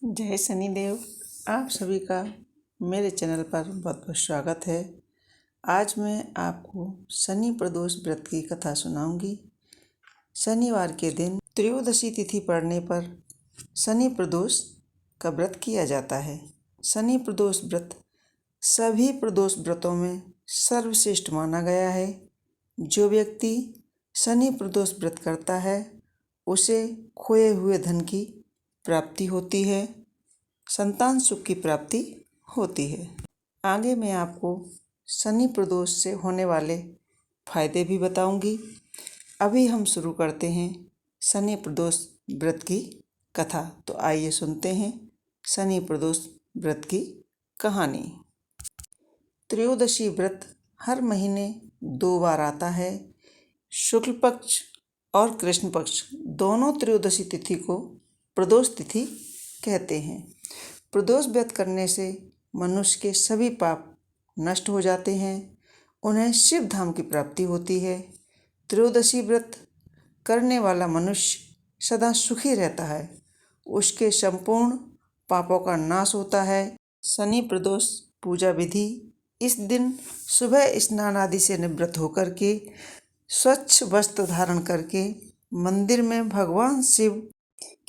जय शनिदेव। आप सभी का मेरे चैनल पर बहुत बहुत स्वागत है। आज मैं आपको शनि प्रदोष व्रत की कथा सुनाऊंगी। शनिवार के दिन त्रयोदशी तिथि पड़ने पर शनि प्रदोष का व्रत किया जाता है। शनि प्रदोष व्रत सभी प्रदोष व्रतों में सर्वश्रेष्ठ माना गया है। जो व्यक्ति शनि प्रदोष व्रत करता है उसे खोए हुए धन की प्राप्ति होती है, संतान सुख की प्राप्ति होती है। आगे मैं आपको शनि प्रदोष से होने वाले फायदे भी बताऊंगी। अभी हम शुरू करते हैं शनि प्रदोष व्रत की कथा। तो आइए सुनते हैं शनि प्रदोष व्रत की कहानी। त्रयोदशी व्रत हर महीने 2 बार आता है। शुक्ल पक्ष और कृष्ण पक्ष दोनों त्रयोदशी तिथि को प्रदोष तिथि कहते हैं। प्रदोष व्रत करने से मनुष्य के सभी पाप नष्ट हो जाते हैं, उन्हें शिव धाम की प्राप्ति होती है। त्रयोदशी व्रत करने वाला मनुष्य सदा सुखी रहता है, उसके संपूर्ण पापों का नाश होता है। शनि प्रदोष पूजा विधि: इस दिन सुबह स्नान आदि से निवृत्त होकर के स्वच्छ वस्त्र धारण करके मंदिर में भगवान शिव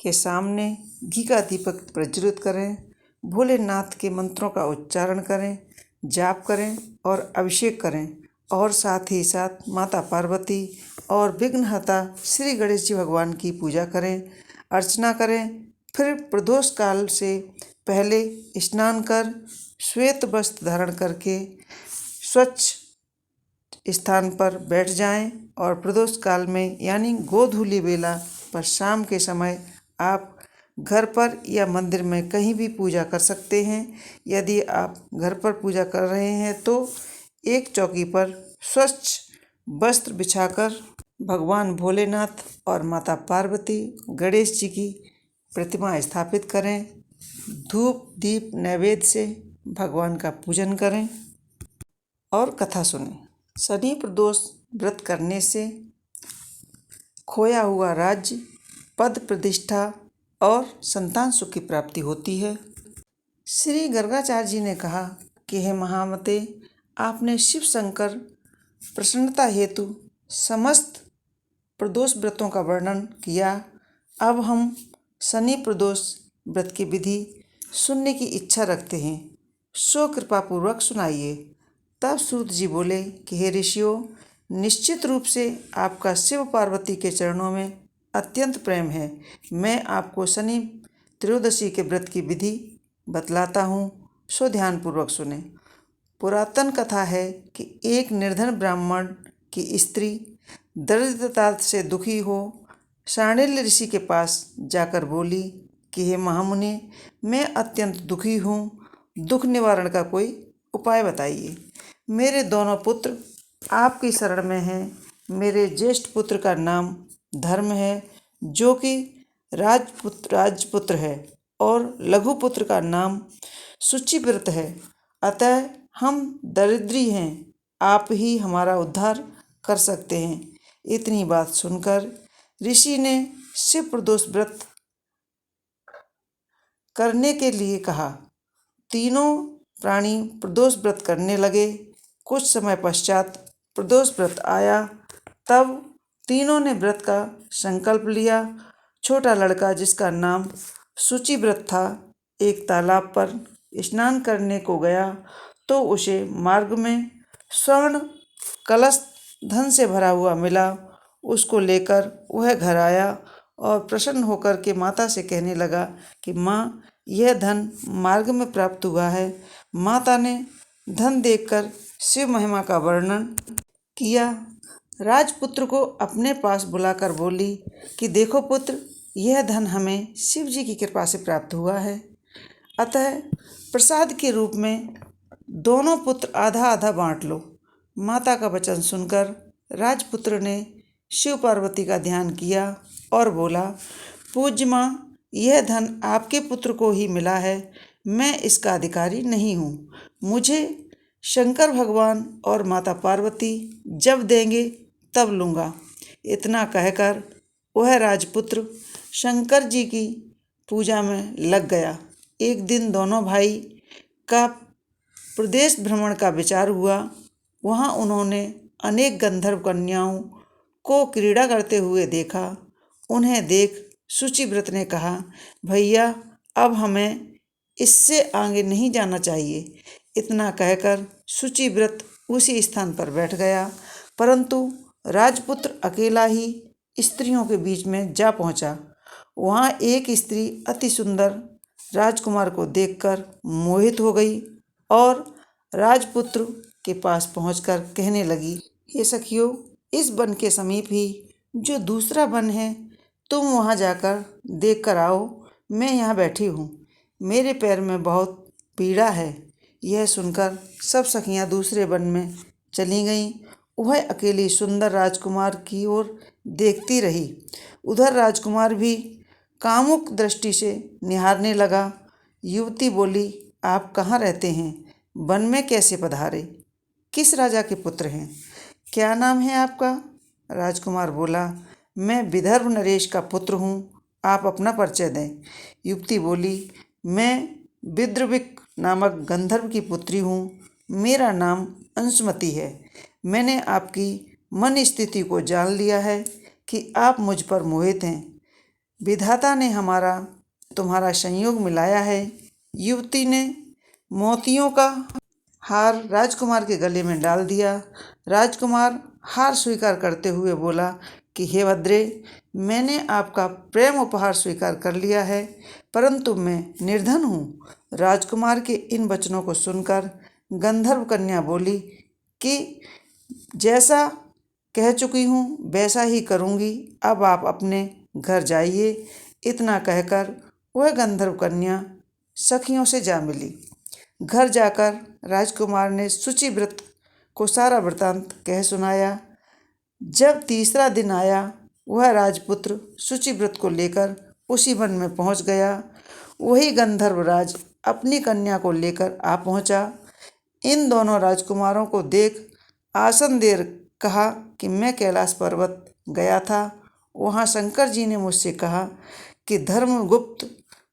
के सामने घी का दीपक प्रज्वलित करें, भोलेनाथ के मंत्रों का उच्चारण करें, जाप करें और अभिषेक करें और साथ ही साथ माता पार्वती और विघ्नहर्ता श्री गणेश जी भगवान की पूजा करें, अर्चना करें। फिर प्रदोष काल से पहले स्नान कर श्वेत वस्त्र धारण करके स्वच्छ स्थान पर बैठ जाएं और प्रदोष काल में यानी गोधूली बेला पर शाम के समय आप घर पर या मंदिर में कहीं भी पूजा कर सकते हैं। यदि आप घर पर पूजा कर रहे हैं तो एक चौकी पर स्वच्छ वस्त्र बिछाकर भगवान भोलेनाथ और माता पार्वती गणेश जी की प्रतिमा स्थापित करें। धूप दीप नैवेद्य से भगवान का पूजन करें और कथा सुनें। शनि प्रदोष व्रत करने से खोया हुआ राज्य, पद प्रतिष्ठा और संतान सुख की प्राप्ति होती है। श्री गर्गाचार्य जी ने कहा कि हे महामते, आपने शिव शंकर प्रसन्नता हेतु समस्त प्रदोष व्रतों का वर्णन किया। अब हम शनि प्रदोष व्रत की विधि सुनने की इच्छा रखते हैं, सो कृपापूर्वक सुनाइए। तब सूत जी बोले कि हे ऋषियों, निश्चित रूप से आपका शिव पार्वती के चरणों में अत्यंत प्रेम है। मैं आपको शनि त्रयोदशी के व्रत की विधि बतलाता हूँ, सो ध्यानपूर्वक सुने। पुरातन कथा है कि एक निर्धन ब्राह्मण की स्त्री दरिद्रता से दुखी हो शांडिल्य ऋषि के पास जाकर बोली कि हे महामुनि, मैं अत्यंत दुखी हूँ, दुख निवारण का कोई उपाय बताइए। मेरे दोनों पुत्र आपकी शरण में हैं। मेरे ज्येष्ठ पुत्र का नाम धर्म है, जो कि राजपुत्र है, और लघु पुत्र का नाम शुचिव्रत है। अतः हम दरिद्री हैं, आप ही हमारा उद्धार कर सकते हैं। इतनी बात सुनकर ऋषि ने शिव प्रदोष व्रत करने के लिए कहा। तीनों प्राणी प्रदोष व्रत करने लगे। कुछ समय पश्चात प्रदोष व्रत आया। तब तीनों ने व्रत का संकल्प लिया। छोटा लड़का, जिसका नाम शुचिव्रत था, एक तालाब पर स्नान करने को गया तो उसे मार्ग में स्वर्ण कलश धन से भरा हुआ मिला। उसको लेकर वह घर आया और प्रसन्न होकर के माता से कहने लगा कि माँ, यह धन मार्ग में प्राप्त हुआ है। माता ने धन देखकर शिव महिमा का वर्णन किया। राजपुत्र को अपने पास बुलाकर बोली कि देखो पुत्र, यह धन हमें शिव जी की कृपा से प्राप्त हुआ है, अतः प्रसाद के रूप में दोनों पुत्र आधा आधा बांट लो। माता का वचन सुनकर राजपुत्र ने शिव पार्वती का ध्यान किया और बोला, पूज्य माँ, यह धन आपके पुत्र को ही मिला है, मैं इसका अधिकारी नहीं हूँ। मुझे शंकर भगवान और माता पार्वती जब देंगे तब लूँगा। इतना कहकर वह राजपुत्र शंकर जी की पूजा में लग गया। एक दिन दोनों भाई का प्रदेश भ्रमण का विचार हुआ। वहाँ उन्होंने अनेक गंधर्व कन्याओं को क्रीड़ा करते हुए देखा। उन्हें देख शुचिव्रत ने कहा, भैया अब हमें इससे आगे नहीं जाना चाहिए। इतना कहकर शुचिव्रत उसी स्थान पर बैठ गया, परंतु राजपुत्र अकेला ही स्त्रियों के बीच में जा पहुंचा। वहाँ एक स्त्री अति सुंदर राजकुमार को देखकर मोहित हो गई और राजपुत्र के पास पहुंचकर कहने लगी, हे सखियों, इस वन के समीप ही जो दूसरा वन है, तुम वहाँ जाकर देख कर आओ। मैं यहाँ बैठी हूँ, मेरे पैर में बहुत पीड़ा है। यह सुनकर सब सखियाँ दूसरे वन में चली गईं। वह अकेली सुंदर राजकुमार की ओर देखती रही। उधर राजकुमार भी कामुक दृष्टि से निहारने लगा। युवती बोली, आप कहाँ रहते हैं? वन में कैसे पधारे? किस राजा के पुत्र हैं? क्या नाम है आपका? राजकुमार बोला, मैं विदर्भ नरेश का पुत्र हूँ, आप अपना परिचय दें। युवती बोली, मैं विद्रविक नामक गंधर्व की पुत्री हूँ, मेरा नाम अंशुमति है। मैंने आपकी मन स्थिति को जान लिया है कि आप मुझ पर मोहित हैं। विधाता ने हमारा तुम्हारा संयोग मिलाया है। युवती ने मोतियों का हार राजकुमार के गले में डाल दिया। राजकुमार हार स्वीकार करते हुए बोला कि हे भद्रे, मैंने आपका प्रेम उपहार स्वीकार कर लिया है, परंतु मैं निर्धन हूँ। राजकुमार के इन वचनों को सुनकर गंधर्व कन्या बोली कि जैसा कह चुकी हूँ वैसा ही करूँगी, अब आप अपने घर जाइए। इतना कहकर वह गंधर्व कन्या सखियों से जा मिली। घर जाकर राजकुमार ने शुचिव्रत को सारा वृतांत कह सुनाया। जब तीसरा दिन आया, वह राजपुत्र शुचिव्रत को लेकर उसी वन में पहुंच गया। वही गंधर्वराज अपनी कन्या को लेकर आ पहुंचा। इन दोनों राजकुमारों को देख आसन देर कहा कि मैं कैलाश पर्वत गया था। वहाँ शंकर जी ने मुझसे कहा कि धर्मगुप्त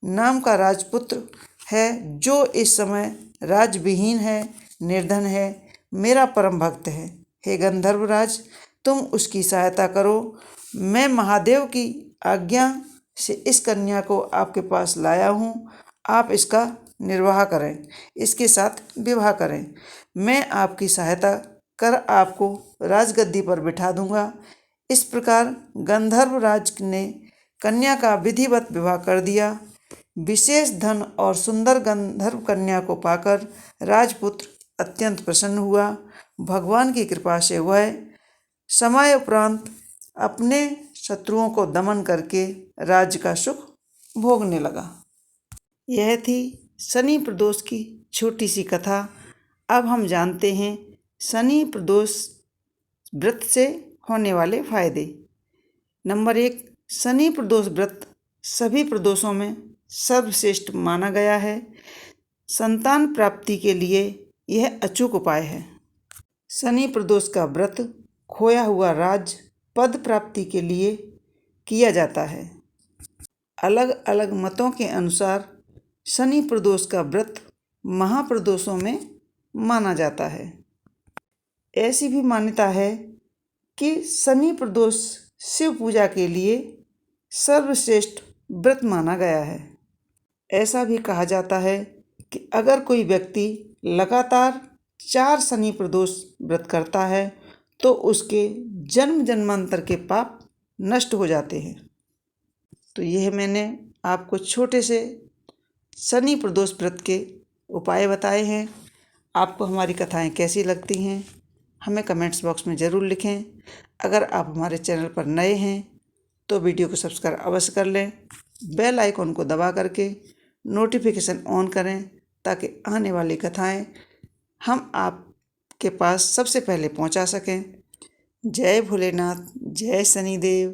नाम का राजपुत्र है, जो इस समय राजविहीन है, निर्धन है, मेरा परम भक्त है। हे गंधर्वराज, तुम उसकी सहायता करो। मैं महादेव की आज्ञा से इस कन्या को आपके पास लाया हूँ। आप इसका निर्वाह करें, इसके साथ विवाह करें। मैं आपकी सहायता कर आपको राजगद्दी पर बिठा दूंगा। इस प्रकार गंधर्वराज ने कन्या का विधिवत विवाह कर दिया। विशेष धन और सुंदर गंधर्व कन्या को पाकर राजपुत्र अत्यंत प्रसन्न हुआ। भगवान की कृपा से वह समय उपरांत अपने शत्रुओं को दमन करके राज्य का सुख भोगने लगा। यह थी शनि प्रदोष की छोटी सी कथा। अब हम जानते हैं शनि प्रदोष व्रत से होने वाले फायदे। नंबर 1, शनि प्रदोष व्रत सभी प्रदोषों में सर्वश्रेष्ठ माना गया है। संतान प्राप्ति के लिए यह अचूक उपाय है। शनि प्रदोष का व्रत खोया हुआ राज पद प्राप्ति के लिए किया जाता है। अलग अलग मतों के अनुसार शनि प्रदोष का व्रत महाप्रदोषों में माना जाता है। ऐसी भी मान्यता है कि शनि प्रदोष शिव पूजा के लिए सर्वश्रेष्ठ व्रत माना गया है। ऐसा भी कहा जाता है कि अगर कोई व्यक्ति लगातार 4 शनि प्रदोष व्रत करता है तो उसके जन्म जन्मांतर के पाप नष्ट हो जाते हैं। तो यह मैंने आपको छोटे से शनि प्रदोष व्रत के उपाय बताए हैं। आपको हमारी कथाएं कैसी लगती हैं हमें कमेंट्स बॉक्स में ज़रूर लिखें। अगर आप हमारे चैनल पर नए हैं तो वीडियो को सब्सक्राइब अवश्य कर लें। बेल आइकॉन को दबा करके नोटिफिकेशन ऑन करें ताकि आने वाली कथाएं हम आपके पास सबसे पहले पहुंचा सकें। जय भोलेनाथ, जय शनिदेव।